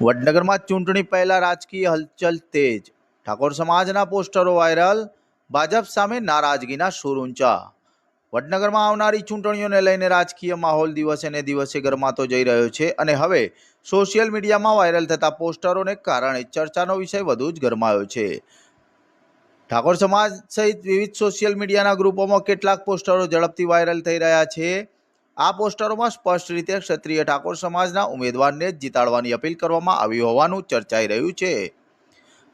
વડનગરમાં ચૂંટણી પહેલા રાજકીય હલચલ તેજ, ઠાકોર સમાજના પોસ્ટરો વાયરલ, ભાજપ સામે નારાજગીના સૂર ઊંચા। વડનગરમાં આવનારી ચૂંટણીઓને લઈને રાજકીય માહોલ દિવસે ને દિવસે ગરમાતો જઈ રહ્યો છે અને હવે સોશિયલ મીડિયામાં વાયરલ થતા પોસ્ટરોને કારણે ચર્ચાનો વિષય વધુ જ ગરમાયો છે। ઠાકોર સમાજ સહિત વિવિધ સોશિયલ મીડિયાના ગ્રુપોમાં કેટલાક પોસ્ટરો ઝડપથી વાયરલ થઈ રહ્યા છે। આ પોસ્ટરોમાં સ્પષ્ટ રીતે ક્ષત્રિય ઠાકોર સમાજના ઉમેદવારને જ જીતાડવાની અપીલ કરવામાં આવી હોવાનું ચર્ચાઈ રહ્યું છે।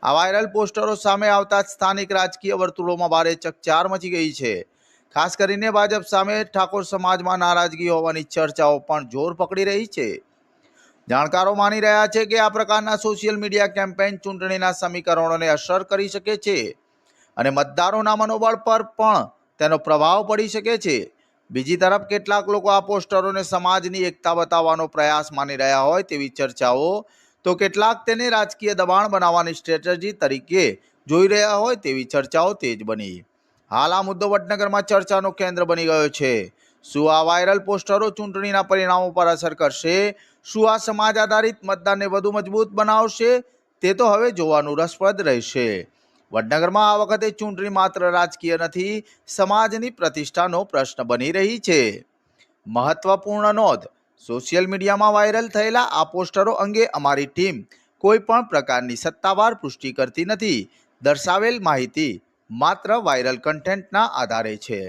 આ વાયરલ પોસ્ટરો સામે આવતા જ સ્થાનિક રાજકીય વર્તુળોમાં ભારે ચકચાર મચી ગઈ છે। ખાસ કરીને ભાજપ સામે ઠાકોર સમાજમાં નારાજગી હોવાની ચર્ચાઓ પણ જોર પકડી રહી છે। જાણકારો માની રહ્યા છે કે આ પ્રકારના સોશિયલ મીડિયા કેમ્પેઇન ચૂંટણીના સમીકરણોને અસર કરી શકે છે અને મતદારોના મનોબળ પર પણ તેનો પ્રભાવ પડી શકે છે। બીજી તરફ કેટલાક લોકો આ પોસ્ટરોને સમાજની એકતા બતાવવાનો પ્રયાસ માની રહ્યા હોય તેવી ચર્ચાઓ, તો કેટલાક તેને રાજકીય દબાણ બનાવવાની સ્ટ્રેટેજી તરીકે જોઈ રહ્યા હોય તેવી ચર્ચાઓ તેજ બની। હાલ આ મુદ્દો વડનગરમાં ચર્ચાનો કેન્દ્ર બની ગયો છે। શું આ વાયરલ પોસ્ટરો ચૂંટણીના પરિણામો પર અસર કરશે? શું આ સમાજ આધારિત મતદાનને વધુ મજબૂત બનાવશે? તે તો હવે જોવાનું રસપ્રદ રહેશે। વડનગરમાં આ વખતે ચૂંટણી માત્ર રાજકીય નથી, સમાજની પ્રતિષ્ઠાનો પ્રશ્ન બની રહી છે। મહત્વપૂર્ણ નોંધ: સોશિયલ મીડિયામાં વાયરલ થયેલા આ પોસ્ટરો અંગે અમારી ટીમ કોઈ પણ પ્રકારની સત્તાવાર પુષ્ટિ કરતી નથી। દર્શાવેલ માહિતી માત્ર વાયરલ કન્ટેન્ટના આધારે છે।